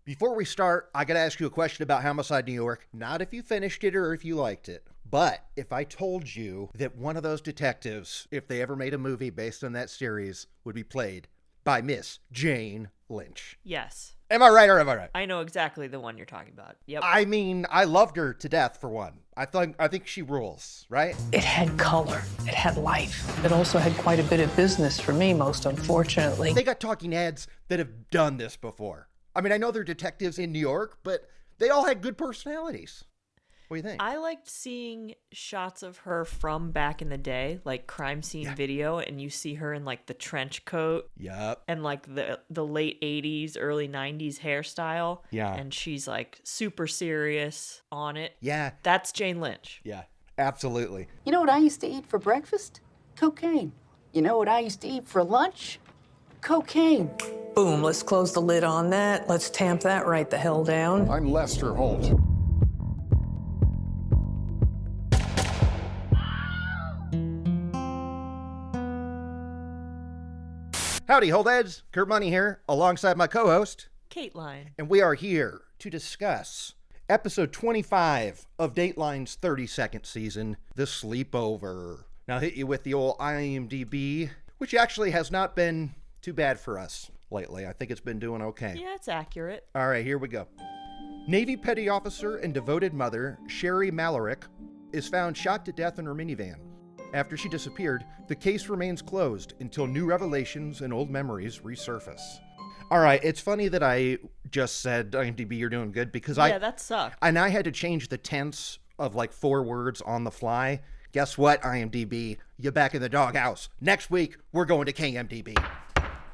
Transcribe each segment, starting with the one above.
Before we start, I gotta ask you a question about Homicide New York. Not if you finished it or if you liked it, but if I told you that one of those detectives, if they ever made a movie based on that series, would be played by Miss Jane Lynch. Yes. Am I right or am I right? I know exactly the one you're talking about. Yep. I mean, I loved her to death, for one. I think she rules, right? It had color. It had life. It also had quite a bit of business for me, most unfortunately. They got talking heads that have done this before. I mean, I know they're detectives in New York, but they all had good personalities. What do you think? I liked seeing shots of her from back in the day, like crime scene video, and you see her in like the trench coat. Yep. And like the late 80s, early 90s hairstyle. Yeah. And she's like super serious on it. Yeah. That's Jane Lynch. Yeah, absolutely. You know what I used to eat for breakfast? Cocaine. You know what I used to eat for lunch? Cocaine. Boom, let's close the lid on that. Let's tamp that right the hell down. I'm Lester Holt. Howdy, Holdheads. Kurt Money here, alongside my co-host, Kateline. and we are here to discuss episode 25 of Dateline's 32nd season, The Sleepover. Now, hit you with the old IMDb, which actually has not been too bad for us lately. I think it's been doing okay. Yeah, it's accurate. All right, here we go. Navy Petty Officer and devoted mother, Sherri Malarik, is found shot to death in her minivan. After she disappeared, the case remains closed until new revelations and old memories resurface. All right, it's funny that I just said, IMDb, you're doing good, because Yeah, that sucked. And I had to change the tense of like 4 words on the fly. Guess what, IMDb? You're back in the doghouse. Next week, we're going to KMDB.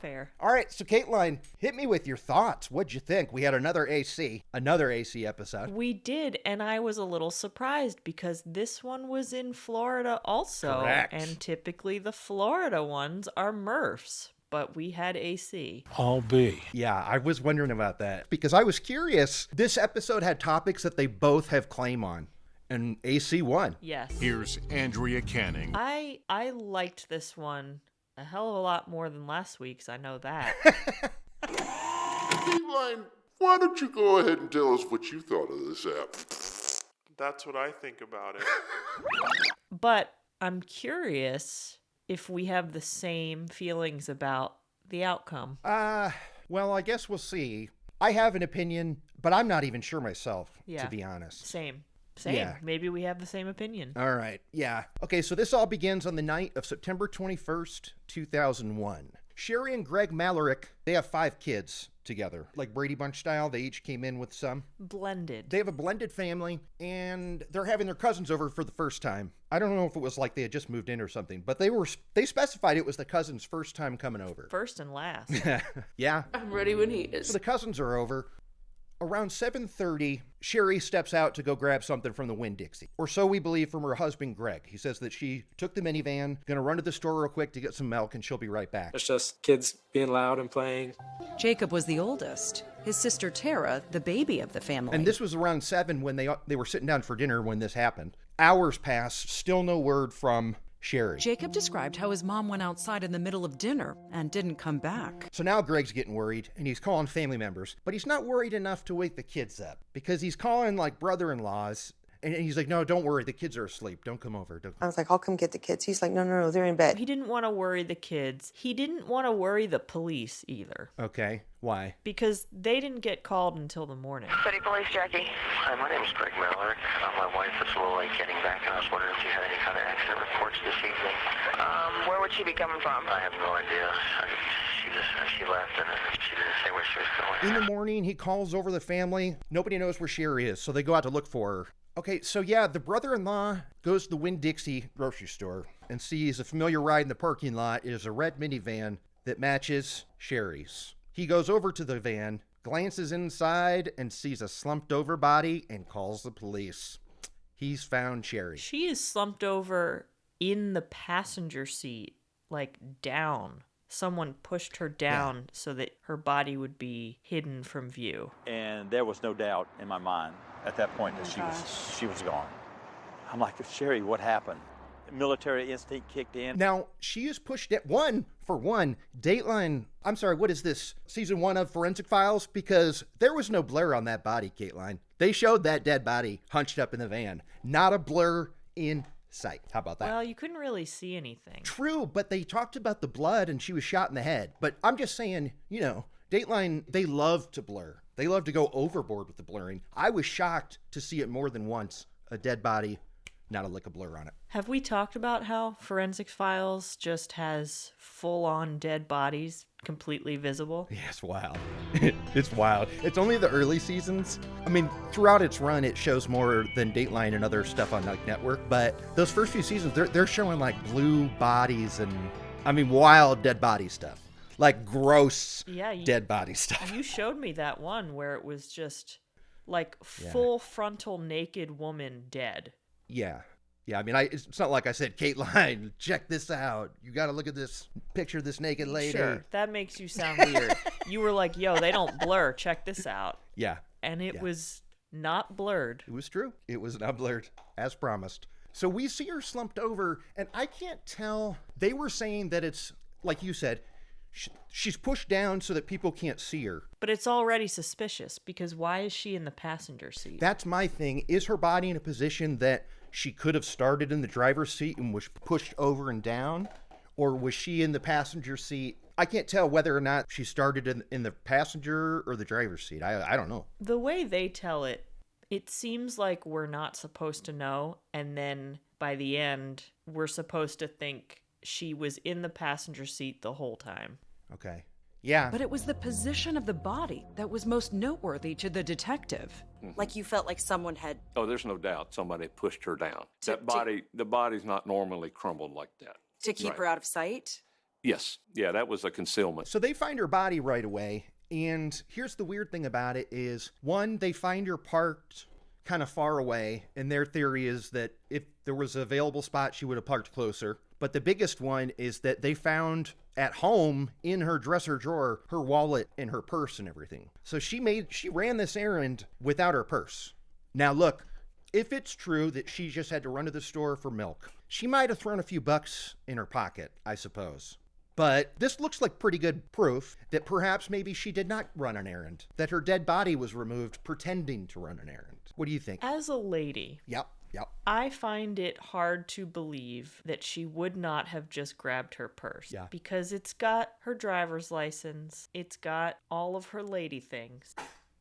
Fair. All right, so Kateline, hit me with your thoughts. What'd you think? We had another AC episode. We did, and I was a little surprised because this one was in Florida also. Correct. And typically the Florida ones are MRFs, but we had AC. I'll be. Yeah, I was wondering about that because I was curious. This episode had topics that they both have claim on, and AC won. Yes. Here's Andrea Canning. I liked this one a hell of a lot more than last week's, I know that. Dateline, why don't you go ahead and tell us what you thought of this app? That's what I think about it. But I'm curious if we have the same feelings about the outcome. Well, I guess we'll see. I have an opinion, but I'm not even sure myself, Yeah. to be honest. Same. Yeah. Maybe we have the same opinion. All right, yeah. Okay, so this all begins on the night of September 21st, 2001. Sherri and Greg Malarik, they have 5 kids together. Like Brady Bunch style, they each came in with some. Blended. They have a blended family, and they're having their cousins over for the first time. I don't know if it was like they had just moved in or something, but they specified it was the cousin's first time coming over. First and last. Yeah. I'm ready when he is. So the cousins are over. Around 7:30, Sherri steps out to go grab something from the Winn-Dixie. Or so we believe from her husband, Greg. He says that she took the minivan, gonna run to the store real quick to get some milk, and she'll be right back. It's just kids being loud and playing. Jacob was the oldest. His sister Tara, the baby of the family. And this was around 7 when they were sitting down for dinner when this happened. Hours passed, still no word from Sherri. Jacob described how his mom went outside in the middle of dinner and didn't come back. So now Greg's getting worried, and he's calling family members. But he's not worried enough to wake the kids up, because he's calling, like, brother-in-laws. And he's like, no, don't worry. The kids are asleep. Don't come over. I was like, I'll come get the kids. He's like, no, they're in bed. He didn't want to worry the kids. He didn't want to worry the police either. Okay, why? Because they didn't get called until the morning. City Police, Jackie. Hi, my name is Greg Malarik. My wife is a little late getting back, and I was wondering if you had any kind of accident reports this evening. Where would she be coming from? I have no idea. She left, and she didn't say where she was going. In the morning, he calls over the family. Nobody knows where Sherri is, so they go out to look for her. Okay, so yeah, the brother-in-law goes to the Winn-Dixie grocery store and sees a familiar ride in the parking lot. It is a red minivan that matches Sherri's. He goes over to the van, glances inside, and sees a slumped-over body and calls the police. He's found Sherri. She is slumped over in the passenger seat, like down. Someone pushed her down so that her body would be hidden from view. And there was no doubt in my mind at that point that she was gone. I'm like, Sherri, what happened? military instinct kicked in. Now, she is pushed at one, Dateline, I'm sorry, what is this, season 1 of Forensic Files? Because there was no blur on that body, Kateline. They showed that dead body hunched up in the van. Not a blur in sight. How about that? Well, you couldn't really see anything. True, but they talked about the blood and she was shot in the head. But I'm just saying, you know, Dateline, they love to blur. They love to go overboard with the blurring. I was shocked to see it more than once. A dead body, not a lick of blur on it. Have we talked about how Forensic Files just has full-on dead bodies completely visible? Yeah, it's wild. It's wild. It's only the early seasons. I mean, throughout its run, it shows more than Dateline and other stuff on like network. But those first few seasons, they're showing like blue bodies and, I mean, wild dead body stuff. Like gross dead body stuff. You showed me that one where it was just like full frontal naked woman dead. Yeah. Yeah, I mean, it's not like I said, Kateline, check this out. You got to look at this picture of this naked lady. Sure, that makes you sound weird. You were like, yo, they don't blur. Check this out. Yeah. And it was not blurred. It was true. It was not blurred, as promised. So we see her slumped over, and I can't tell. They were saying that it's, like you said, she's pushed down so that people can't see her. But it's already suspicious, because why is she in the passenger seat? That's my thing. Is her body in a position that she could have started in the driver's seat and was pushed over and down? Or was she in the passenger seat? I can't tell whether or not she started in the passenger or the driver's seat. I don't know. The way they tell it, it seems like we're not supposed to know. And then by the end, we're supposed to think she was in the passenger seat the whole time. Okay. Yeah. But it was the position of the body that was most noteworthy to the detective. Like you felt like someone had... Oh, there's no doubt somebody pushed her down. The body's not normally crumbled like that. To keep her out of sight? Yes. Yeah, that was a concealment. So they find her body right away. And here's the weird thing about it is, one, they find her parked kind of far away. And their theory is that if there was an available spot, she would have parked closer. But the biggest one is that they found at home in her dresser drawer her wallet and her purse and everything. So she ran this errand without her purse. Now look, if it's true that she just had to run to the store for milk, she might have thrown a few bucks in her pocket, I suppose. But this looks like pretty good proof that perhaps maybe she did not run an errand, that her dead body was removed pretending to run an errand. What do you think? As a lady. Yep. I find it hard to believe that she would not have just grabbed her purse. Yeah. Because it's got her driver's license, it's got all of her lady things,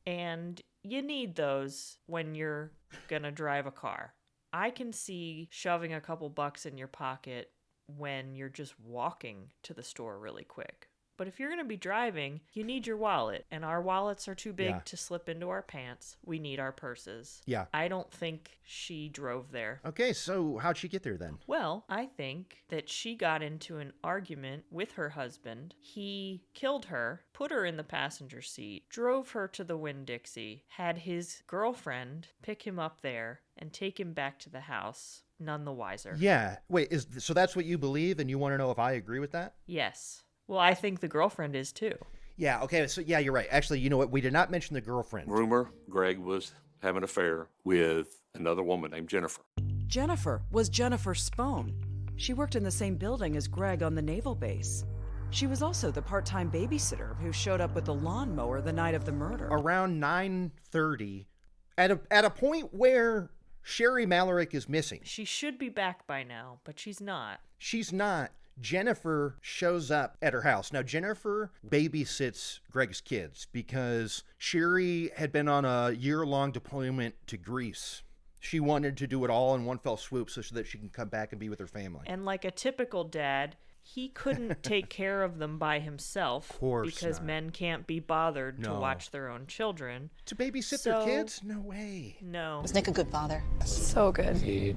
and you need those when you're gonna drive a car. I can see shoving a couple bucks in your pocket when you're just walking to the store really quick. But if you're going to be driving, you need your wallet. And our wallets are too big to slip into our pants. We need our purses. Yeah. I don't think she drove there. Okay, so how'd she get there then? Well, I think that she got into an argument with her husband. He killed her, put her in the passenger seat, drove her to the Winn-Dixie, had his girlfriend pick him up there and take him back to the house, none the wiser. Yeah. Wait, so that's what you believe and you want to know if I agree with that? Yes. Well, I think the girlfriend is too. Yeah, okay, so yeah, you're right. Actually, you know what? We did not mention the girlfriend. Rumor, Greg was having an affair with another woman named Jennifer. Jennifer was Jennifer Spohn. She worked in the same building as Greg on the naval base. She was also the part-time babysitter who showed up with the lawnmower the night of the murder. Around 9:30, at a point where Sherri Malarik is missing. She should be back by now, but she's not. She's not. Jennifer shows up at her house. Now, Jennifer babysits Greg's kids because Sherri had been on a year-long deployment to Greece. She wanted to do it all in one fell swoop so that she can come back and be with her family. And like a typical dad, he couldn't take care of them by himself. Of course because not. men can't be bothered to watch their own children. To babysit their kids? No way. No. Was Nick a good father? So good. He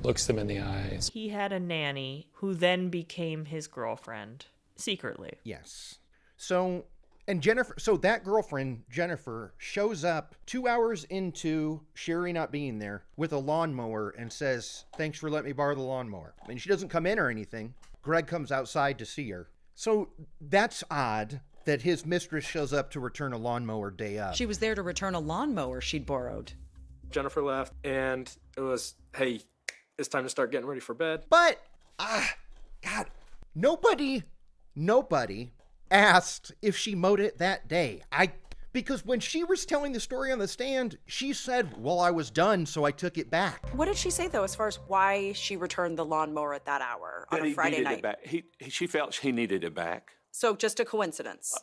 looks them in the eyes. He had a nanny who then became his girlfriend, secretly. Yes. So that girlfriend, Jennifer, shows up 2 hours into Sherri not being there with a lawnmower and says, "Thanks for letting me borrow the lawnmower." I mean, she doesn't come in or anything. Greg comes outside to see her. So that's odd that his mistress shows up to return a lawnmower day of. She was there to return a lawnmower she'd borrowed. Jennifer left, and it was, hey, it's time to start getting ready for bed. But, God, nobody asked if she mowed it that day. Because when she was telling the story on the stand, she said, well, I was done, so I took it back. What did she say, though, as far as why she returned the lawnmower at that hour on a Friday night? It back. She felt he needed it back. So just a coincidence.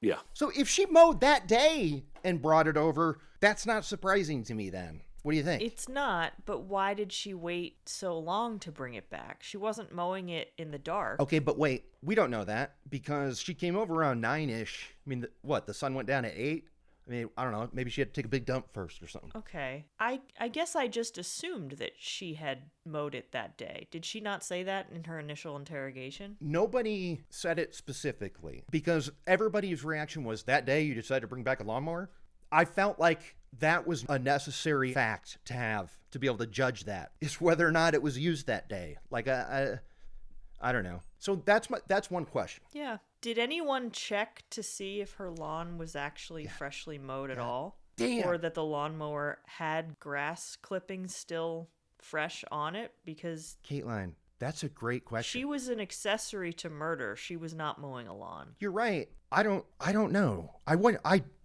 Yeah. So if she mowed that day and brought it over, that's not surprising to me then. What do you think? It's not, but why did she wait so long to bring it back? She wasn't mowing it in the dark. Okay, but wait, we don't know that because she came over around 9-ish. I mean, the sun went down at 8? I mean, I don't know. Maybe she had to take a big dump first or something. Okay. I guess I just assumed that she had mowed it that day. Did she not say that in her initial interrogation? Nobody said it specifically because everybody's reaction was that day you decided to bring back a lawnmower. I felt like that was a necessary fact to have to be able to judge that, is whether or not it was used that day. Like, I don't know. So that's one question. Yeah. Did anyone check to see if her lawn was actually freshly mowed at all? Damn. Or that the lawnmower had grass clippings still fresh on it? Because Kateline, that's a great question. she was an accessory to murder. She was not mowing a lawn. You're right. I don't know.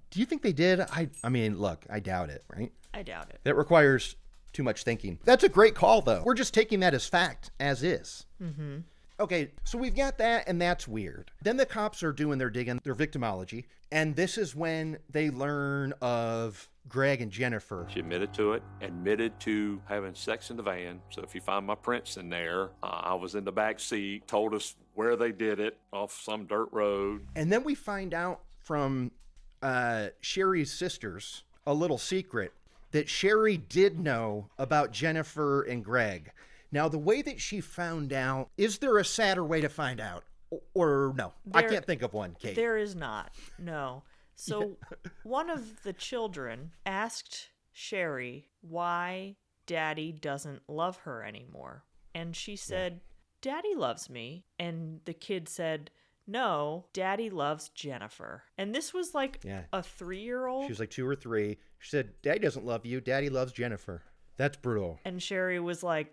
Do you think they did? I mean, look, I doubt it, right? I doubt it. That requires too much thinking. That's a great call, though. We're just taking that as fact, as is. Mm-hmm. Okay, so we've got that, and that's weird. Then the cops are doing their digging, their victimology, and this is when they learn of Greg and Jennifer. She admitted to it, admitted to having sex in the van. So if you find my prints in there, I was in the back seat, told us where they did it, off some dirt road. And then we find out from Sherri's sisters a little secret that Sherri did know about Jennifer and Greg. Now, the way that she found out, is there a sadder way to find out? Or no? I can't think of one, Kate. There is not, no. So one of the children asked Sherri why Daddy doesn't love her anymore. And she said, Daddy loves me. And the kid said, no, Daddy loves Jennifer. And this was like a 3-year-old. She was like 2 or 3. She said, Daddy doesn't love you. Daddy loves Jennifer. That's brutal. And Sherri was like,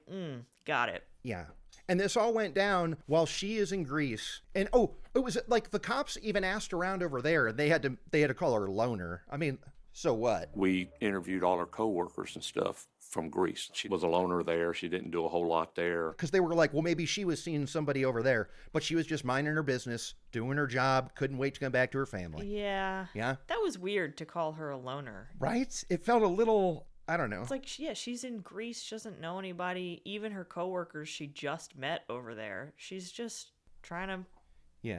got it. Yeah. And this all went down while she is in Greece. And it was like the cops even asked around over there, and they had to call her loner. I mean, so what? We interviewed all her coworkers and stuff from Greece. She was a loner there. She didn't do a whole lot there. Because they were like, well, maybe she was seeing somebody over there, but she was just minding her business, doing her job, couldn't wait to come back to her family. Yeah. Yeah? That was weird to call her a loner. Right? It felt a little, I don't know. It's like, she's in Greece. She doesn't know anybody. Even her coworkers she just met over there. She's just trying to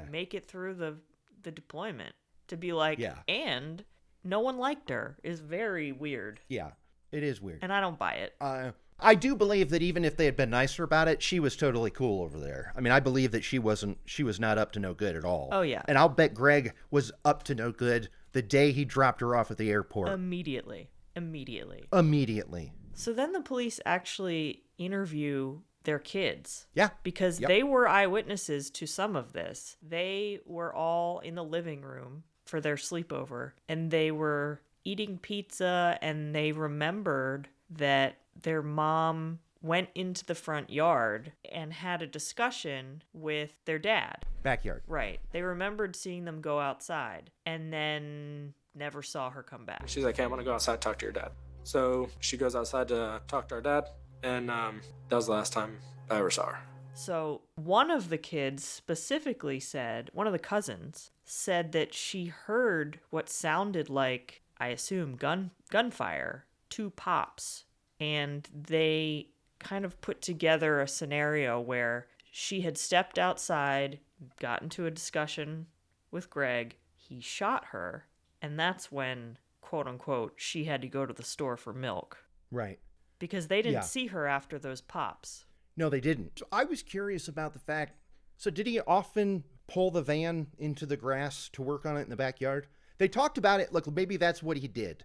make it through the deployment. To be like, and no one liked her is very weird. Yeah, it is weird. And I don't buy it. I do believe that even if they had been nicer about it, she was totally cool over there. I mean, I believe that she was not up to no good at all. Oh, yeah. And I'll bet Greg was up to no good the day he dropped her off at the airport. Immediately. So then the police actually interview their kids. Yeah. Because they were eyewitnesses to some of this. They were all in the living room for their sleepover, and they were eating pizza, and they remembered that their mom went into the front yard and had a discussion with their dad. Backyard. Right. They remembered seeing them go outside and then never saw her come back. She's like, hey, I want to go outside and talk to your dad. So she goes outside to talk to her dad, and that was the last time I ever saw her. So one of the kids specifically said, one of the cousins said that she heard what sounded like, I assume, gunfire, 2 pops. And they kind of put together a scenario where she had stepped outside, got into a discussion with Greg, he shot her, and that's when, quote unquote, she had to go to the store for milk. Right. Because they didn't see her after those pops. No, they didn't. So I was curious about the fact, so did he often pull the van into the grass to work on it in the backyard? They talked about it, look, maybe that's what he did.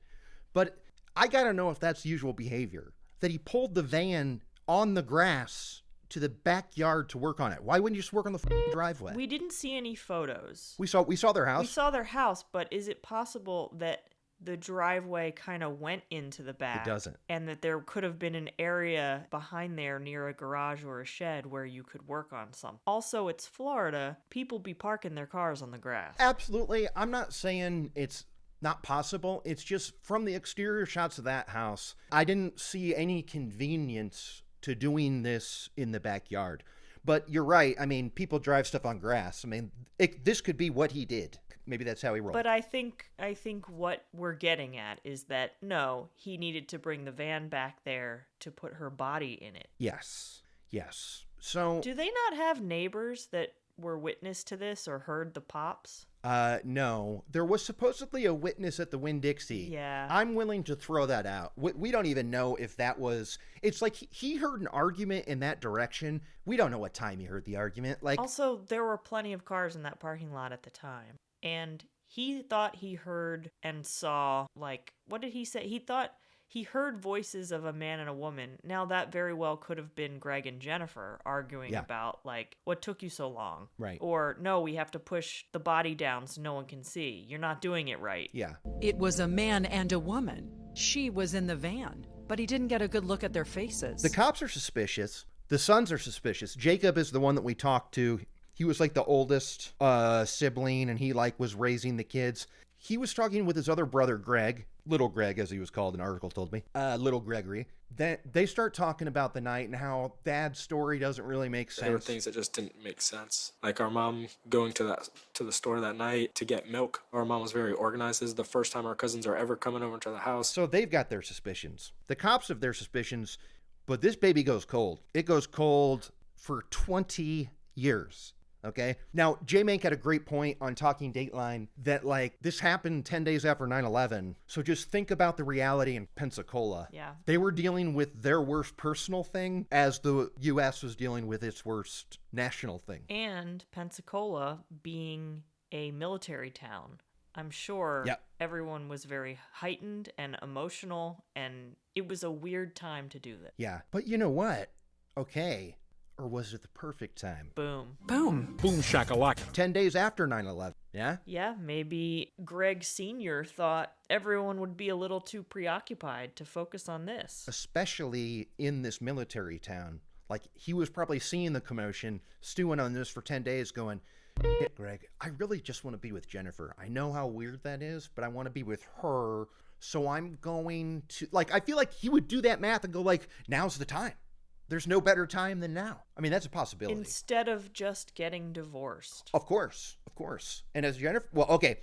But I got to know if that's usual behavior, that he pulled the van on the grass to the backyard to work on it. Why wouldn't you just work on the driveway? We didn't see any photos. We saw their house. We saw their house, but is it possible that the driveway kind of went into the back. It doesn't. And that there could have been an area behind there near a garage or a shed where you could work on something. Also, it's Florida. People be parking their cars on the grass. Absolutely. I'm not saying it's not possible. It's just from the exterior shots of that house, I didn't see any convenience to doing this in the backyard. But you're right. I mean, people drive stuff on grass. I mean, this could be what he did. Maybe that's how he rolled. But I think what we're getting at is that, no, he needed to bring the van back there to put her body in it. Yes. Yes. So... Do they not have neighbors that were witness to this or heard the pops? No. There was supposedly a witness at the Winn-Dixie. Yeah. I'm willing to throw that out. We don't even know if that was... It's like he heard an argument in that direction. We don't know what time he heard the argument. Like, also, there were plenty of cars in that parking lot at the time. And he thought he heard and saw, like, what did he say? He thought he heard voices of a man and a woman. Now, that very well could have been Greg and Jennifer arguing about, like, what took you so long? Right. Or, no, we have to push the body down so no one can see. You're not doing it right. Yeah. It was a man and a woman. She was in the van, but he didn't get a good look at their faces. The cops are suspicious. The sons are suspicious. Jacob is the one that we talked to. He was like the oldest sibling, and he like was raising the kids. He was talking with his other brother, Greg, little Greg, as he was called, an article told me, little Gregory. They start talking about the night and how Dad's story doesn't really make sense. There were things that just didn't make sense. Like our mom going to the store that night to get milk. Our mom was very organized. This is the first time our cousins are ever coming over to the house. So they've got their suspicions. The cops have their suspicions, but this baby goes cold. It goes cold for 20 years. Okay. Now, J-Mank had a great point on Talking Dateline that, like, this happened 10 days after 9/11. So just think about the reality in Pensacola. Yeah. They were dealing with their worst personal thing as the U.S. was dealing with its worst national thing. And Pensacola being a military town, I'm sure everyone was very heightened and emotional, and it was a weird time to do this. Yeah. But you know what? Okay. Or was it the perfect time? Boom. Boom. Boom shakalaka. 10 days after 9/11. Yeah? Yeah, maybe Greg Sr. thought everyone would be a little too preoccupied to focus on this. Especially in this military town. Like, he was probably seeing the commotion, stewing on this for 10 days going, "Shit, Greg, I really just want to be with Jennifer. I know how weird that is, but I want to be with her. So I'm going to..." Like, I feel like he would do that math and go like, now's the time. There's no better time than now. I mean, that's a possibility. Instead of just getting divorced. Of course. And as Jennifer, well, okay.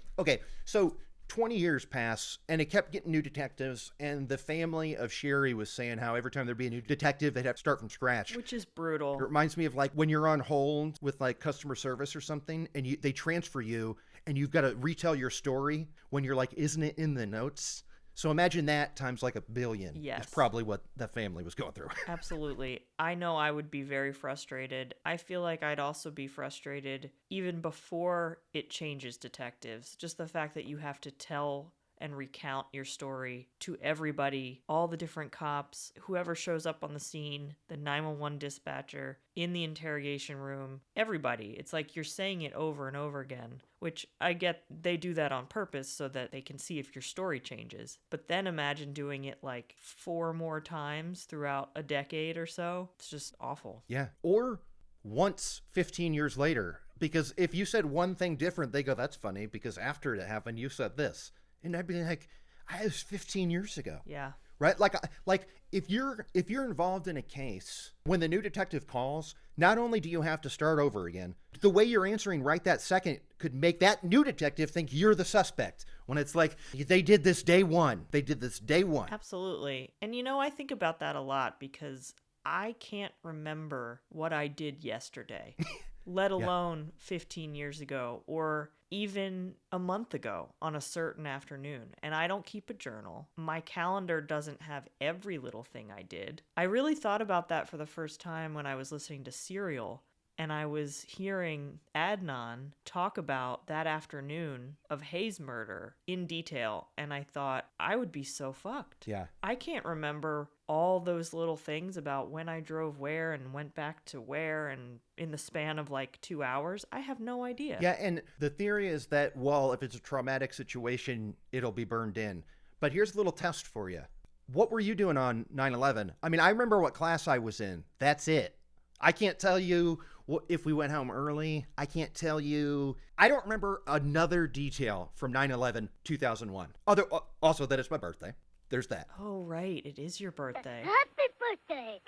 So 20 years pass, and it kept getting new detectives, and the family of Sherri was saying how every time there'd be a new detective, they'd have to start from scratch. Which is brutal. It reminds me of like when you're on hold with like customer service or something, and they transfer you, and you've got to retell your story when you're like, isn't it in the notes? So imagine that times like 1 billion. Yes. Is probably what the family was going through. Absolutely. I know I would be very frustrated. I feel like I'd also be frustrated even before it changes detectives. Just the fact that you have to tell and recount your story to everybody, all the different cops, whoever shows up on the scene, the 911 dispatcher, in the interrogation room, everybody. It's like you're saying it over and over again, which I get they do that on purpose so that they can see if your story changes. But then imagine doing it like 4 more times throughout a decade or so. It's just awful. Yeah. Or once 15 years later, because if you said one thing different, they go, that's funny because after it happened, you said this. And I'd be like, it was 15 years ago. Yeah. Right? Like if you're involved in a case, when the new detective calls, not only do you have to start over again, the way you're answering right that second could make that new detective think you're the suspect. When it's like, they did this day one. Absolutely. And I think about that a lot because I can't remember what I did yesterday. Let alone 15 years ago or even a month ago on a certain afternoon. And I don't keep a journal. My calendar doesn't have every little thing I did. I really thought about that for the first time when I was listening to Serial. and I was hearing Adnan talk about that afternoon of Hayes' murder in detail, and I thought, I would be so fucked. Yeah. I can't remember all those little things about when I drove where and went back to where and in the span of like 2 hours. I have no idea. Yeah, and the theory is that, well, if it's a traumatic situation, it'll be burned in. But here's a little test for you. What were you doing on 9/11? I mean, I remember what class I was in. That's it. I can't tell you if we went home early. I can't tell you. I don't remember another detail from 9/11, 2001. Also, that it's my birthday. There's that. Oh, right. It is your birthday. Happy birthday.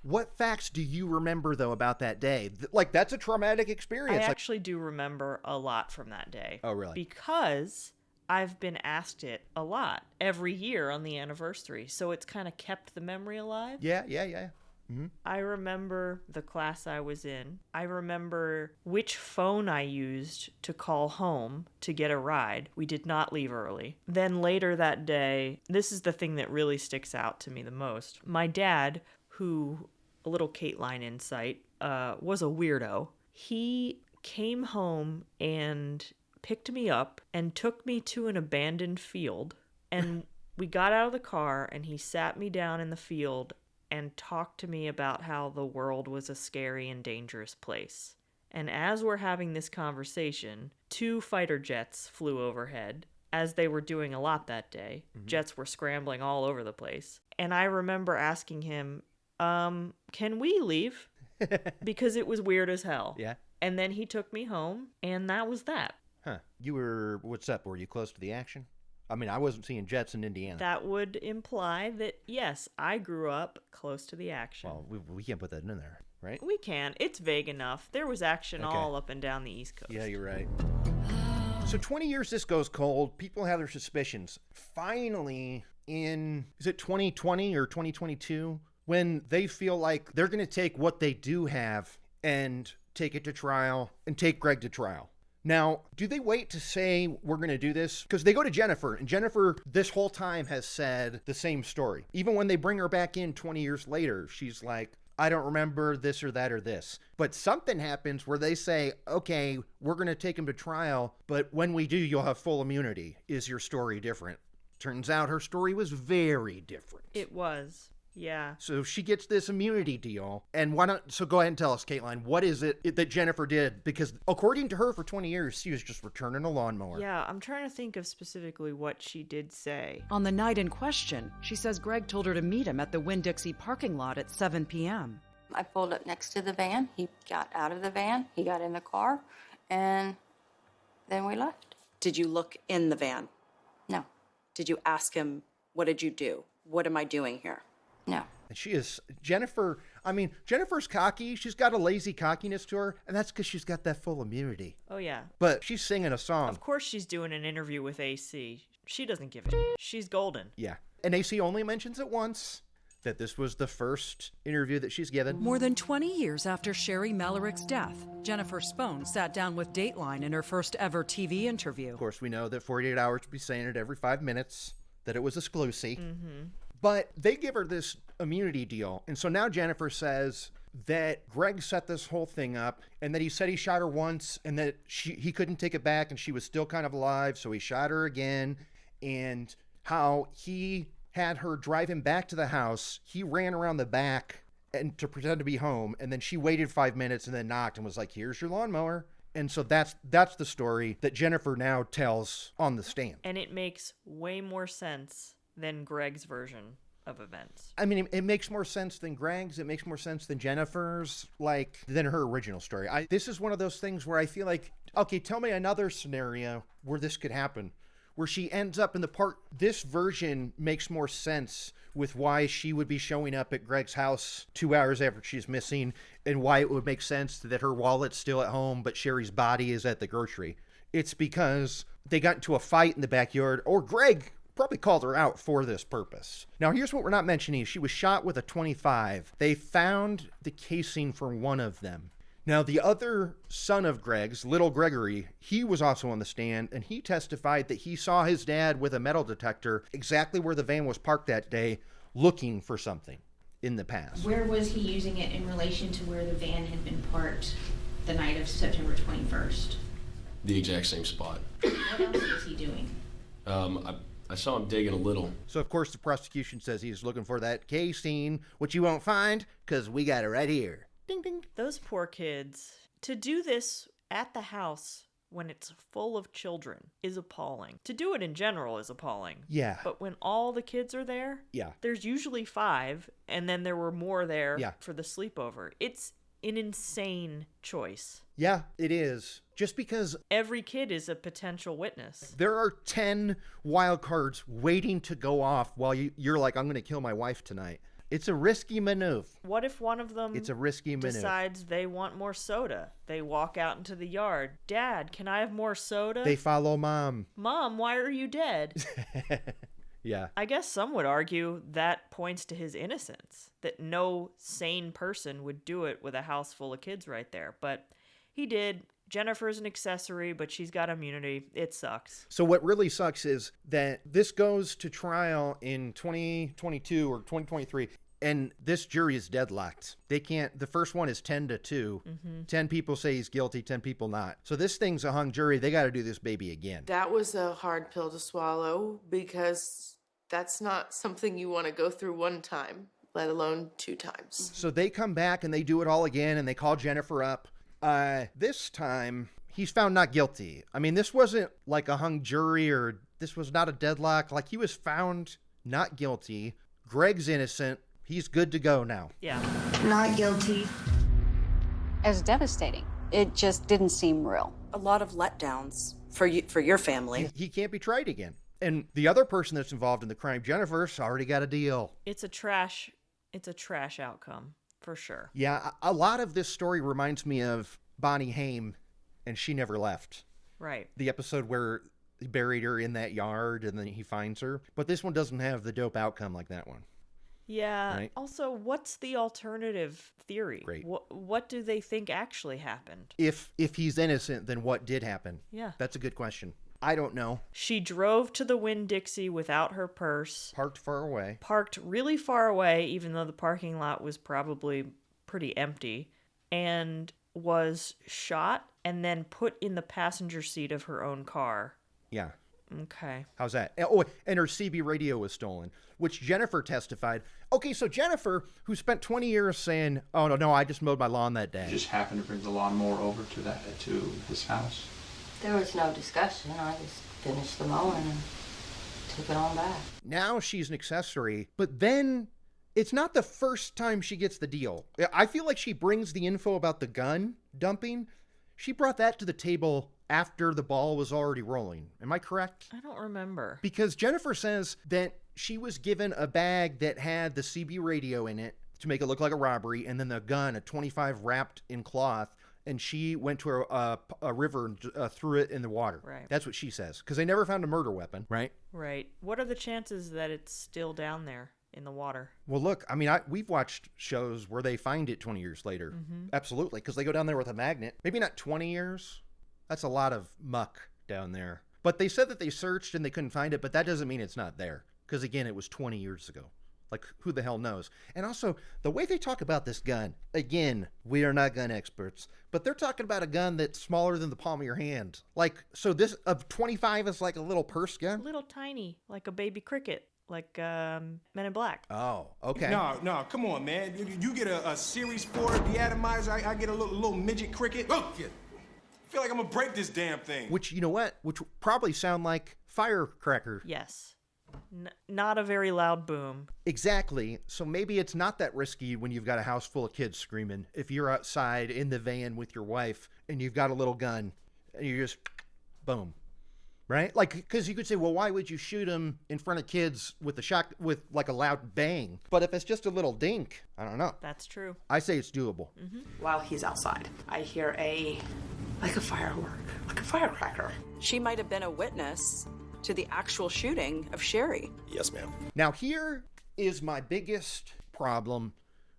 What facts do you remember, though, about that day? Like, that's a traumatic experience. I actually do remember a lot from that day. Oh, really? Because I've been asked it a lot every year on the anniversary. So it's kind of kept the memory alive. Yeah. Mm-hmm. I remember the class I was in. I remember which phone I used to call home to get a ride. We did not leave early. Then later that day, this is the thing that really sticks out to me the most. My dad, who, a little Kateline insight, was a weirdo. He came home and picked me up and took me to an abandoned field. And we got out of the car and he sat me down in the field and talked to me about how the world was a scary and dangerous place. And as we're having this conversation, 2 fighter jets flew overhead, as they were doing a lot that day. Mm-hmm. Jets were scrambling all over the place. And I remember asking him, can we leave? Because it was weird as hell. Yeah. And then he took me home, and that was that. Huh. What's up? Were you close to the action? I mean, I wasn't seeing jets in Indiana. That would imply that, yes, I grew up close to the action. Well, we can't put that in there, right? We can. It's vague enough. There was action all up and down the East Coast. Yeah, you're right. So 20 years this goes cold. People have their suspicions. Finally, is it 2020 or 2022? When they feel like they're going to take what they do have and take it to trial and take Greg to trial. Now, do they wait to say we're going to do this? Because they go to Jennifer, and Jennifer this whole time has said the same story. Even when they bring her back in 20 years later, she's like, I don't remember this or that or this. But something happens where they say, okay, we're going to take him to trial, but when we do, you'll have full immunity. Is your story different? Turns out her story was very different. It was. Yeah. So she gets this immunity deal. And so go ahead and tell us, Kateline, what is it that Jennifer did? Because according to her, for 20 years, she was just returning a lawnmower. Yeah, I'm trying to think of specifically what she did say. On the night in question, she says Greg told her to meet him at the Winn-Dixie parking lot at 7 p.m. I pulled up next to the van. He got out of the van. He got in the car. And then we left. Did you look in the van? No. Did you ask him, what did you do? What am I doing here? No. And she is, Jennifer's cocky. She's got a lazy cockiness to her, and that's because she's got that full immunity. Oh, yeah. But she's singing a song. Of course she's doing an interview with AC. She doesn't give a shit. She's golden. Yeah. And AC only mentions it once, that this was the first interview that she's given. More than 20 years after Sherri Malarik's death, Jennifer Spone sat down with Dateline in her first ever TV interview. Of course, we know that 48 Hours would be saying it every 5 minutes, that it was exclusive. Mm-hmm. But they give her this immunity deal. And so now Jennifer says that Greg set this whole thing up and that he said he shot her once and that he couldn't take it back and she was still kind of alive. So he shot her again, and how he had her drive him back to the house. He ran around the back and to pretend to be home. And then she waited 5 minutes and then knocked and was like, here's your lawnmower. And so that's the story that Jennifer now tells on the stand. And it makes way more sense than Greg's version of events. I mean, it makes more sense than Greg's. It makes more sense than Jennifer's, than her original story. This is one of those things where I feel like, okay, tell me another scenario where this could happen, where she ends up in the part. This version makes more sense with why she would be showing up at Greg's house 2 hours after she's missing, and why it would make sense that her wallet's still at home, but Sherri's body is at the grocery. It's because they got into a fight in the backyard, or Greg probably called her out for this purpose. Now, here's what we're not mentioning. She was shot with a .25. They found the casing for one of them. Now, the other son of Greg's, little Gregory, he was also on the stand, and he testified that he saw his dad with a metal detector exactly where the van was parked that day, looking for something. in the past. Where was he using it in relation to where the van had been parked the night of September 21st? The exact same spot. What else was he doing? I saw him digging a little. So, of course, the prosecution says he's looking for that K scene, which you won't find because we got it right here. Ding, ding. Those poor kids. To do this at the house when it's full of children is appalling. To do it in general is appalling. Yeah. But when all the kids are there, yeah, there's usually 5, and then there were more there yeah. for the sleepover. It's an insane choice. Yeah, it is. Just because every kid is a potential witness. There are 10 wild cards waiting to go off while you're like, I'm going to kill my wife tonight. It's a risky maneuver. What if one of them decides they want more soda? They walk out into the yard. Dad, can I have more soda? They follow Mom. Mom, why are you dead? Yeah. I guess some would argue that points to his innocence, that no sane person would do it with a house full of kids right there. But he did. Jennifer's an accessory, but she's got immunity. It sucks. So what really sucks is that this goes to trial in 2022 or 2023, and this jury is deadlocked. They can't, the first one is 10-2. Mm-hmm. 10 people say he's guilty, 10 people not. So this thing's a hung jury. They got to do this baby again. That was a hard pill to swallow because that's not something you want to go through one time, let alone 2 times. So they come back and they do it all again, and they call Jennifer up. This time, he's found not guilty. I mean, this wasn't like a hung jury, or this was not a deadlock. Like, he was found not guilty. Greg's innocent. He's good to go now. Yeah. Not guilty. It was devastating. It just didn't seem real. A lot of letdowns for your family. He can't be tried again. And the other person that's involved in the crime, Jennifer's already got a deal. It's a trash outcome. For sure. Yeah, a lot of this story reminds me of Bonnie Haim and She Never Left. Right. The episode where he buried her in that yard and then he finds her. But this one doesn't have the dope outcome like that one. Yeah. Right? Also, what's the alternative theory? Great. What do they think actually happened? If he's innocent, then what did happen? Yeah. That's a good question. I don't know. She drove to the Winn-Dixie without her purse. Parked far away. Parked really far away, even though the parking lot was probably pretty empty. And was shot and then put in the passenger seat of her own car. Yeah. Okay. How's that? Oh, and her CB radio was stolen, which Jennifer testified. Okay, so Jennifer, who spent 20 years saying, oh, no, I just mowed my lawn that day. You just happened to bring the lawnmower over to his house? There was no discussion. I just finished the mowing and took it on back. Now she's an accessory, but then it's not the first time she gets the deal. I feel like she brings the info about the gun dumping. She brought that to the table after the ball was already rolling. Am I correct? I don't remember. Because Jennifer says that she was given a bag that had the CB radio in it to make it look like a robbery, and then the gun, a 25 wrapped in cloth, and she went to a river and threw it in the water. Right. That's what she says. Because they never found a murder weapon, right? Right. What are the chances that it's still down there in the water? Well, look, I mean, we've watched shows where they find it 20 years later. Mm-hmm. Absolutely. Because they go down there with a magnet. Maybe not 20 years. That's a lot of muck down there. But they said that they searched and they couldn't find it, but that doesn't mean it's not there. Because, again, it was 20 years ago. Like, who the hell knows? And also, the way they talk about this gun, again, we are not gun experts, but they're talking about a gun that's smaller than the palm of your hand. Like, so this, of 25 is like a little purse gun? Little tiny, like a baby cricket, like Men in Black. Oh, okay. No, come on, man. You get a Series 4 deatomizer, I get a little midget cricket. Oh, yeah. I feel like I'm gonna break this damn thing. Which, you know what? Which probably sound like firecracker. Yes. Not a very loud boom. Exactly. So maybe it's not that risky when you've got a house full of kids screaming. If you're outside in the van with your wife and you've got a little gun and you just boom, right? Like, because you could say, well, why would you shoot him in front of kids with with like a loud bang? But if it's just a little dink, I don't know. That's true. I say it's doable. Mm-hmm. While he's outside, I hear like a firework, like a firecracker. She might have been a witness to the actual shooting of Sherri. Yes, ma'am. Now, here is my biggest problem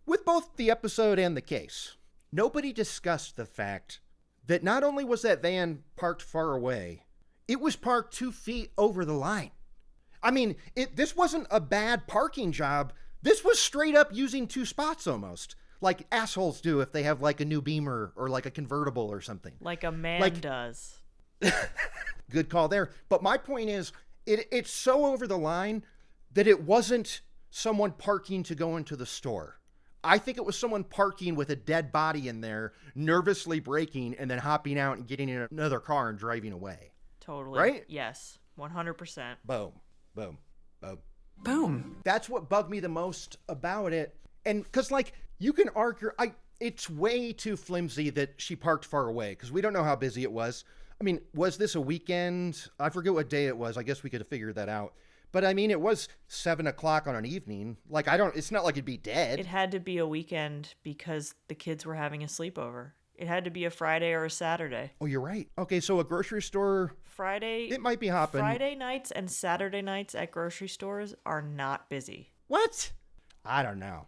with both the episode and the case. Nobody discussed the fact that not only was that van parked far away, it was parked 2 feet over the line. I mean, this wasn't a bad parking job. This was straight up using two spots almost. Like assholes do if they have like a new Beamer or like a convertible or something. Like a man does. Good call there. But my point is, it's so over the line that it wasn't someone parking to go into the store. I think it was someone parking with a dead body in there, nervously braking, and then hopping out and getting in another car and driving away. Totally. Right? Yes. 100%. Boom. Boom. Boom. Boom. That's what bugged me the most about it. And because, like, you can argue, it's way too flimsy that she parked far away because we don't know how busy it was. I mean, was this a weekend? I forget what day it was. I guess we could have figured that out. But I mean, it was 7 o'clock on an evening. Like, it's not like it'd be dead. It had to be a weekend because the kids were having a sleepover. It had to be a Friday or a Saturday. Oh, you're right. Okay, so a grocery store. Friday. It might be hopping. Friday nights and Saturday nights at grocery stores are not busy. What? I don't know.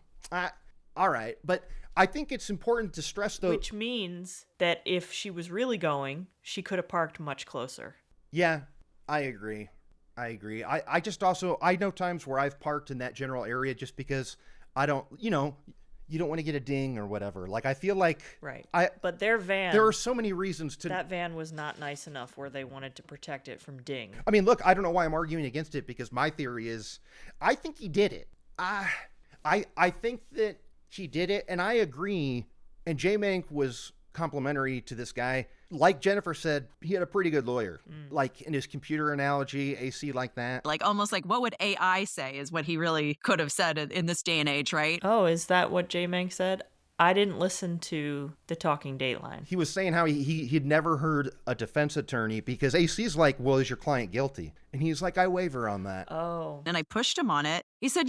All right. But I think it's important to stress, though. Which means that if she was really going, she could have parked much closer. Yeah, I agree. I just also, I know times where I've parked in that general area just because I don't, you don't want to get a ding or whatever. Like, I feel like. Right. But their van. There are so many reasons to. That van was not nice enough where they wanted to protect it from ding. I mean, look, I don't know why I'm arguing against it because my theory is I think he did it. I think that he did it, and I agree. And J-Mank was complimentary to this guy. Like Jennifer said, he had a pretty good lawyer. Like in his computer analogy, AC like that. Like almost like what would AI say is what he really could have said in this day and age, right? Oh, is that what J-Mank said? I didn't listen to the Talking Dateline. He was saying how he'd never heard a defense attorney because AC's like, well, is your client guilty? And he's like, I waver on that. Oh. And I pushed him on it. He said,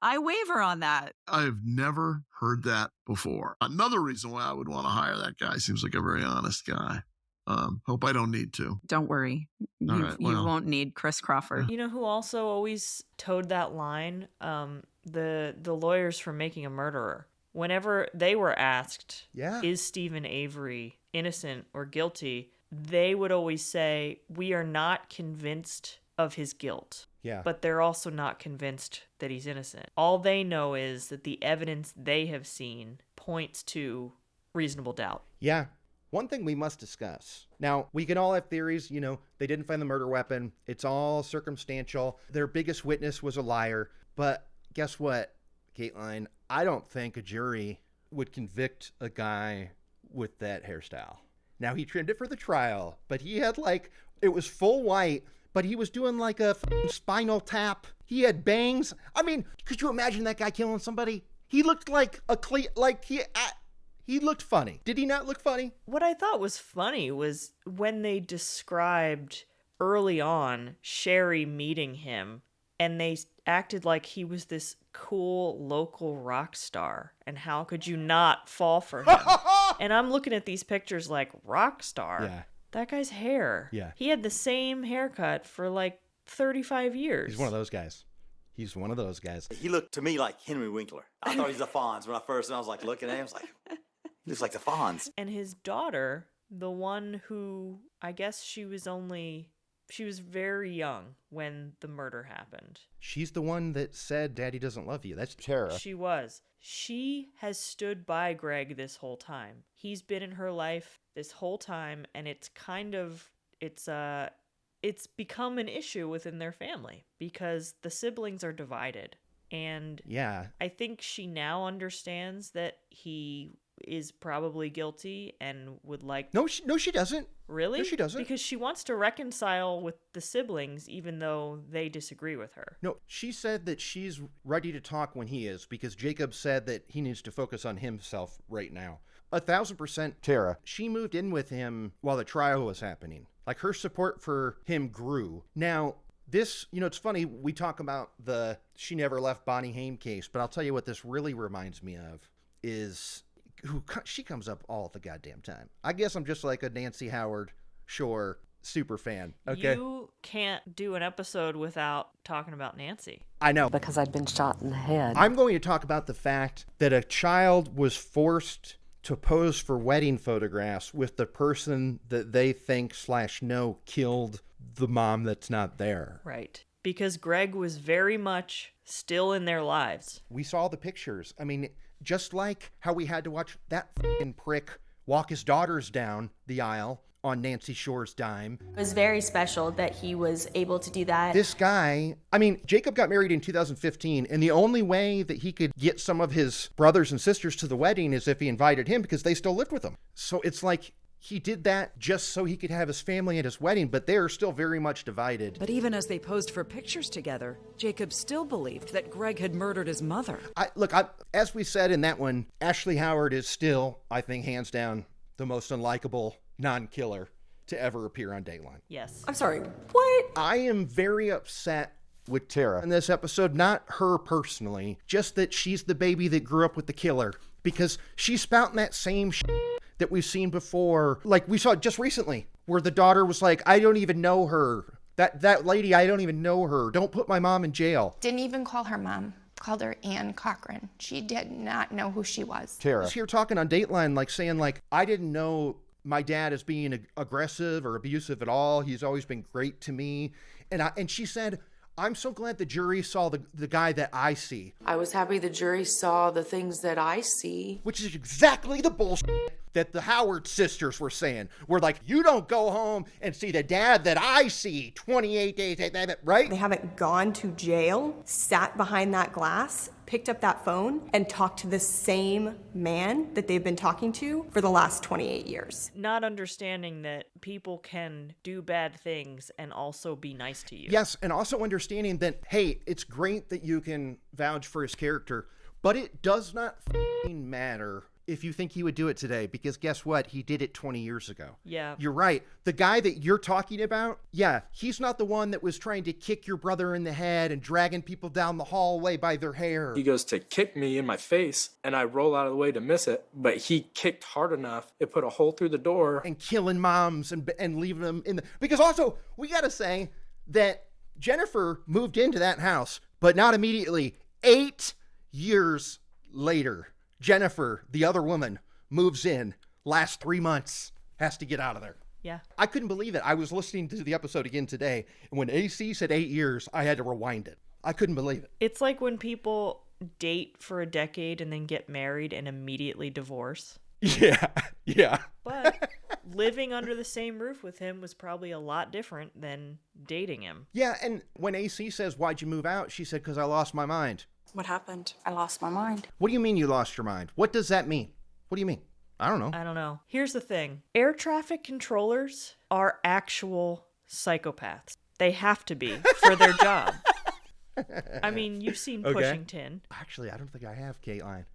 I waver on that. I've never heard that before. Another reason why I would want to hire that guy. Seems like a very honest guy. Hope I don't need to. Don't worry. You won't need Chris Crawford. You know who also always towed that line? The lawyers for Making a Murderer. Whenever they were asked, is Stephen Avery innocent or guilty, they would always say, we are not convinced of his guilt. Yeah. But they're also not convinced that he's innocent. All they know is that the evidence they have seen points to reasonable doubt. Yeah. One thing we must discuss. Now, we can all have theories, they didn't find the murder weapon. It's all circumstantial. Their biggest witness was a liar. But guess what, Kateline? I don't think a jury would convict a guy with that hairstyle. Now, he trimmed it for the trial, but he had it was full white, but he was doing like a Spinal Tap. He had bangs. I mean, could you imagine that guy killing somebody? He looked like he looked funny. Did he not look funny? What I thought was funny was when they described early on Sherri meeting him, and they acted like he was this cool local rock star, and how could you not fall for him? And I'm looking at these pictures like, rock star? Yeah. That guy's hair. Yeah. He had the same haircut for 35 years. He's one of those guys. He looked to me like Henry Winkler. I thought he was the Fonz when I was like looking at him. I was like, he looks like the Fonz. And his daughter, the one who, I guess she was very young when the murder happened. She's the one that said, Daddy doesn't love you. That's Tara. She was. She has stood by Greg this whole time. He's been in her life this whole time, and it's become an issue within their family because the siblings are divided. And yeah, I think she now understands that he is probably guilty and would like... No, she doesn't. Really? No, she doesn't. Because she wants to reconcile with the siblings even though they disagree with her. No, she said that she's ready to talk when he is because Jacob said that he needs to focus on himself right now. 1,000% Tara. She moved in with him while the trial was happening. Like, her support for him grew. Now, this, it's funny, we talk about the She Never Left Bonnie Haim case, but I'll tell you what this really reminds me of is... she comes up all the goddamn time. I guess I'm just like a Nancy Howard Shore super fan. Okay. You can't do an episode without talking about Nancy. I know. Because I'd been shot in the head. I'm going to talk about the fact that a child was forced to pose for wedding photographs with the person that they think /know killed the mom that's not there. Right. because Greg was very much still in their lives. We saw the pictures. I mean, just like how we had to watch that f***ing prick walk his daughters down the aisle on Nancy Shore's dime. It was very special that he was able to do that. This guy, I mean, Jacob got married in 2015, and the only way that he could get some of his brothers and sisters to the wedding is if he invited him, because they still lived with him. So it's like he did that just so he could have his family at his wedding, but they're still very much divided. But even as they posed for pictures together, Jacob still believed that Greg had murdered his mother. As we said in that one, Ashley Howard is still, I think, hands down, the most unlikable non-killer to ever appear on Dateline. Yes. I'm sorry, what? I am very upset with Tara in this episode, not her personally, just that she's the baby that grew up with the killer, because she's spouting that same shit that we've seen before. Like we saw just recently, where the daughter was like, I don't even know her. That lady, I don't even know her. Don't put my mom in jail. Didn't even call her mom. Called her Ann Cochran. She did not know who she was. Tara. Here talking on Dateline, like saying like, I didn't know my dad as being aggressive or abusive at all. He's always been great to me. And she said, I'm so glad the jury saw the guy that I see. I was happy the jury saw the things that I see. Which is exactly the bullshit that the Howard sisters were saying. We're like, you don't go home and see the dad that I see 28 days, right? They haven't gone to jail, sat behind that glass, picked up that phone, and talked to the same man that they've been talking to for the last 28 years. Not understanding that people can do bad things and also be nice to you. Yes, and also understanding that, hey, it's great that you can vouch for his character, but it does not f***ing matter if you think he would do it today, because guess what? He did it 20 years ago. Yeah. You're right. The guy that you're talking about, yeah, he's not the one that was trying to kick your brother in the head and dragging people down the hallway by their hair. He goes to kick me in my face, and I roll out of the way to miss it, but he kicked hard enough, it put a hole through the door. And killing moms and leaving them in the... Because also, we got to say that Jennifer moved into that house, but not immediately. 8 years later, Jennifer, the other woman, moves in. Last 3 months, has to get out of there. Yeah. I couldn't believe it. I was listening to the episode again today, and when AC said 8 years, I had to rewind it. I couldn't believe it. It's like when people date for a decade and then get married and immediately divorce. Yeah. But living under the same roof with him was probably a lot different than dating him. Yeah, and when AC says, why'd you move out? She said, because I lost my mind. What happened? I lost my mind. What do you mean you lost your mind? What does that mean? What do you mean? I don't know. Here's the thing. Air traffic controllers are actual psychopaths. They have to be for their job. I mean, you've seen Pushing Tin. Actually, I don't think I have, Kateline.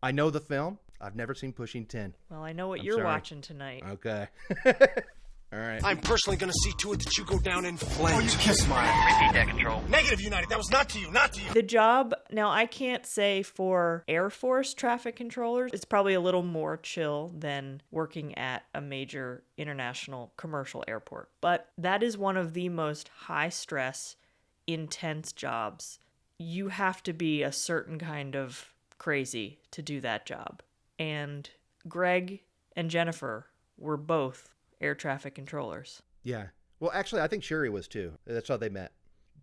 I know the film. I've never seen Pushing Tin. Well, I know what I'm you're sorry. watching tonight. Okay. All right. I'm personally gonna see to it that you go down in flames. Oh, you kiss mine. Repeat that, Control. Negative, United. That was not to you, not to you. The job, now I can't say for Air Force traffic controllers, it's probably a little more chill than working at a major international commercial airport. But that is one of the most high stress, intense jobs. You have to be a certain kind of crazy to do that job. And Greg and Jennifer were both air traffic controllers. Yeah. Well, actually, I think Sherri was too. That's how they met.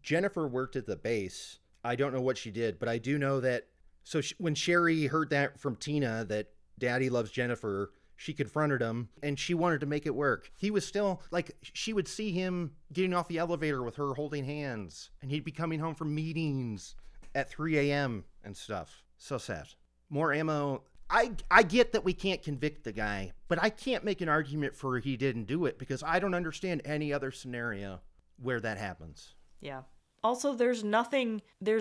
Jennifer worked at the base. I don't know what she did, but I do know that. So when Sherri heard that from Tina, that Daddy loves Jennifer, she confronted him and she wanted to make it work. He was still like, she would see him getting off the elevator with her holding hands, and he'd be coming home from meetings at 3 a.m. and stuff. So sad. More ammo. I get that we can't convict the guy, but I can't make an argument for he didn't do it, because I don't understand any other scenario where that happens. Yeah. Also, there's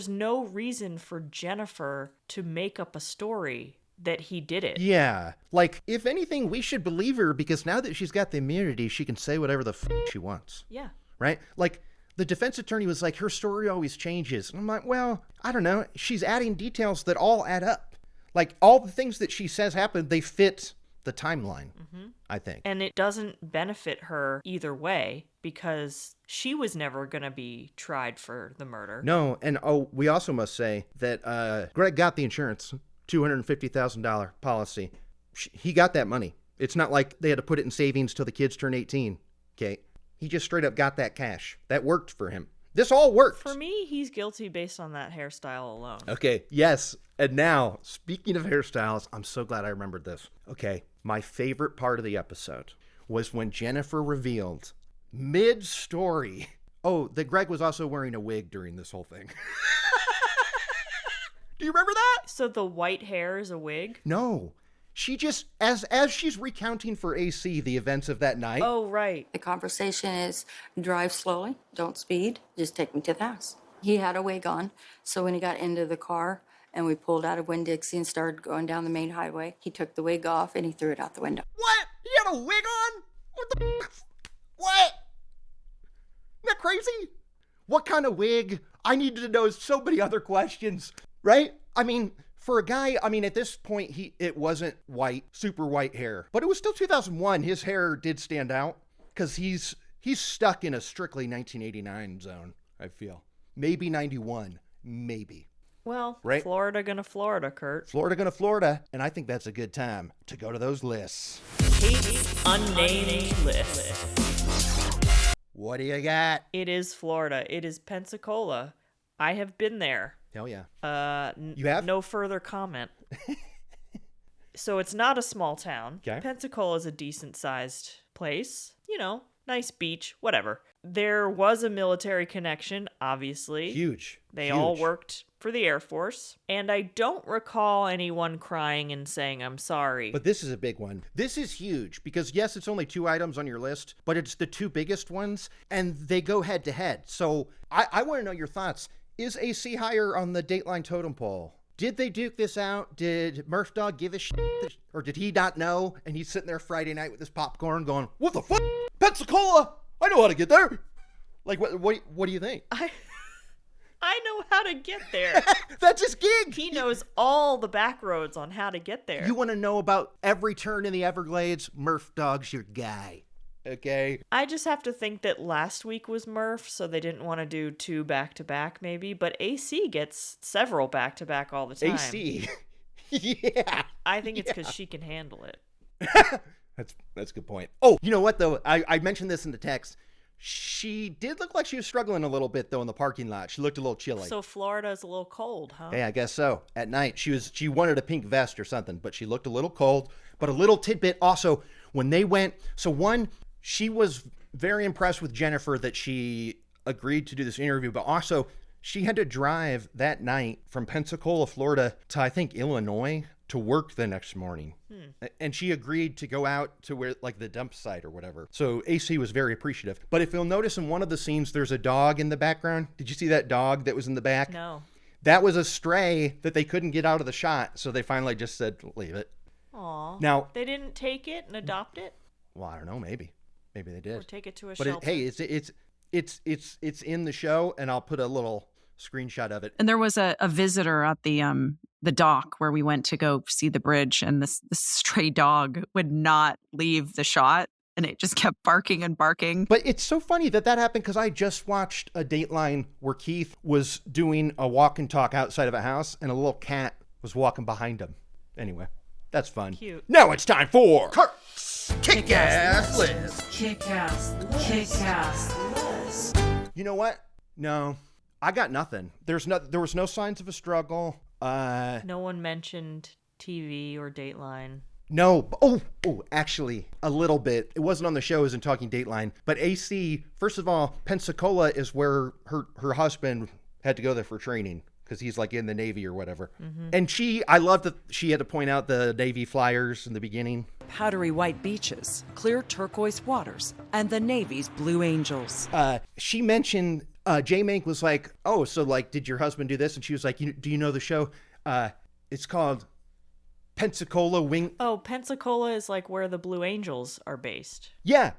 no reason for Jennifer to make up a story that he did it. Yeah. Like, if anything, we should believe her, because now that she's got the immunity, she can say whatever the she wants. Yeah. Right? Like, the defense attorney was like, her story always changes. And I'm like, well, I don't know. She's adding details that all add up. Like, all the things that she says happened, they fit the timeline, I think. And it doesn't benefit her either way, because she was never going to be tried for the murder. No, and we also must say that Greg got the insurance, $250,000 policy. He got that money. It's not like they had to put it in savings till the kids turn 18, Kate. He just straight up got that cash. That worked for him. This all worked. For me, he's guilty based on that hairstyle alone. Okay, yes. And now, speaking of hairstyles, I'm so glad I remembered this. Okay, my favorite part of the episode was when Jennifer revealed mid-story. Oh, that Greg was also wearing a wig during this whole thing. Do you remember that? So the white hair is a wig? No. She just, as she's recounting for AC the events of that night. Oh, right. The conversation is drive slowly, don't speed, just take me to the house. He had a wig on, so when he got into the car and we pulled out of Winn-Dixie and started going down the main highway, he took the wig off and he threw it out the window. What? He had a wig on? What the f? What? Isn't that crazy? What kind of wig? I needed to know so many other questions, right? I mean, for a guy, at this point, it wasn't white, super white hair, but it was still 2001. His hair did stand out because he's stuck in a strictly 1989 zone, I feel. Maybe 91, maybe. Well, right? Florida gonna Florida, Kurt. Florida gonna Florida, and I think that's a good time to go to those lists. Kate's unnamed list. What do you got? It is Florida. It is Pensacola. I have been there. Hell yeah. You have? No further comment. So it's not a small town. Okay. Pensacola is a decent-sized place. You know, nice beach, whatever. There was a military connection, obviously. Huge. They all worked for the Air Force. And I don't recall anyone crying and saying, I'm sorry. But this is a big one. This is huge because, yes, it's only 2 items on your list, but it's the 2 biggest ones, and they go head to head. So I want to know your thoughts. Is AC higher on the Dateline totem pole? Did they duke this out? Did Murph Dog give a shit? Or did he not know? And he's sitting there Friday night with his popcorn going, what the fuck? Pensacola! I know how to get there. Like, what do you think? I know how to get there. That's his gig. He knows all the back roads on how to get there. You want to know about every turn in the Everglades? Murph Dog's your guy. Okay. I just have to think that last week was Murph, so they didn't want to do 2 back-to-back maybe, but AC gets several back-to-back all the time. AC? Yeah. I think it's because she can handle it. That's a good point. Oh, you know what, though? I mentioned this in the text. She did look like she was struggling a little bit, though, in the parking lot. She looked a little chilly. So Florida's a little cold, huh? Yeah, I guess so. At night, she wanted a pink vest or something, but she looked a little cold. But a little tidbit also, when they went, so one, she was very impressed with Jennifer that she agreed to do this interview, but also she had to drive that night from Pensacola, Florida to, I think, Illinois to work the next morning. And she agreed to go out to where, like, the dump site or whatever. So AC was very appreciative. But if you'll notice in one of the scenes, there's a dog in the background. Did you see that dog that was in the back? No. That was a stray that they couldn't get out of the shot. So they finally just said, leave it. Aw. Now, they didn't take it and adopt it? Well, I don't know. Maybe they did. Or take it to a but shelter. Hey, it's in the show, and I'll put a little screenshot of it. And there was a visitor at the dock where we went to go see the bridge, and this stray dog would not leave the shot, and it just kept barking and barking. But it's so funny that happened because I just watched a Dateline where Keith was doing a walk and talk outside of a house, and a little cat was walking behind him. Anyway, that's fun. Cute. Now it's time for Kurt's Kick-Ass List. Kick-Ass List. You know what? No, I got nothing. There was no signs of a struggle. No one mentioned TV or Dateline. No. Oh, actually, a little bit. It wasn't on the show, it was in Talking Dateline. But AC, first of all, Pensacola is where her husband had to go there for training because he's like in the Navy or whatever. Mm-hmm. And I love that she had to point out the Navy flyers in the beginning. Powdery white beaches, clear turquoise waters, and the Navy's Blue Angels. She mentioned, J Mank was like, oh, so like, did your husband do this? And she was like, do you know the show? It's called Pensacola Wing. Oh, Pensacola is like where the Blue Angels are based. Yeah.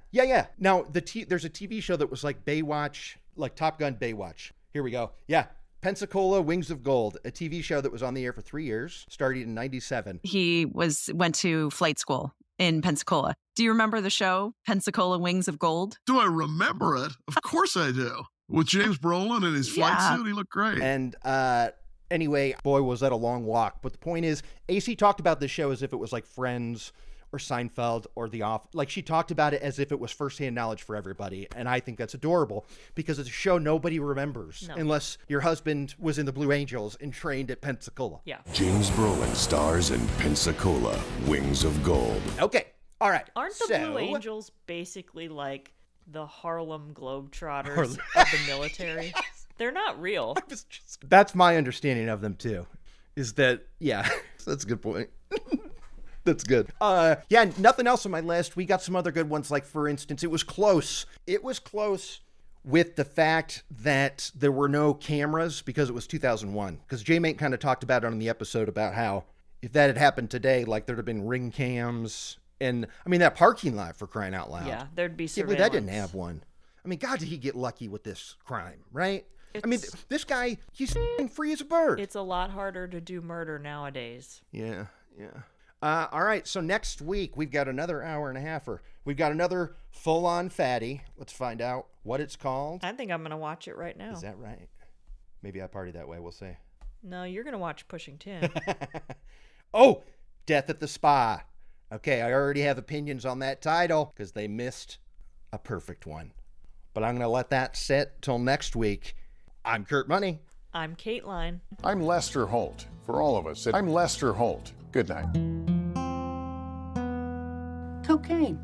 Now, there's a TV show that was like Baywatch, like Top Gun Baywatch. Here we go. Yeah. Pensacola Wings of Gold, a TV show that was on the air for 3 years, starting in 97. He went to flight school in Pensacola. Do you remember the show, Pensacola Wings of Gold? Do I remember it? Of course I do. With James Brolin in his flight suit, he looked great. And anyway, boy, was that a long walk. But the point is, AC talked about this show as if it was like Friends or Seinfeld or The Office. Like, she talked about it as if it was firsthand knowledge for everybody. And I think that's adorable because it's a show nobody remembers unless your husband was in the Blue Angels and trained at Pensacola. Yeah. James Brolin stars in Pensacola, Wings of Gold. Okay. All right. Aren't the Blue Angels basically like the Harlem Globetrotters of the military? They're not real. That's my understanding of them too. Is that, yeah, that's a good point. That's good. Yeah, nothing else on my list. We got some other good ones. Like, for instance, it was close. It was close with the fact that there were no cameras because it was 2001. Because J-Mate kind of talked about it on the episode about how if that had happened today, like, there'd have been ring cams. And, I mean, that parking lot, for crying out loud. Yeah, there'd be Yeah, surveillance. but that didn't have one. I mean, God, did he get lucky with this crime, right? I mean, this guy, he's free as a bird. It's a lot harder to do murder nowadays. Yeah. All right, so next week, we've got another hour and a halfer. We've got another full-on fatty. Let's find out what it's called. I think I'm going to watch it right now. Is that right? Maybe I party that way, we'll see. No, you're going to watch Pushing Tin. Oh, Death at the Spa. Okay, I already have opinions on that title because they missed a perfect one. But I'm going to let that sit till next week. I'm Kurt Money. I'm Kateline. I'm Lester Holt. For all of us, I'm Lester Holt. Good night. Cocaine.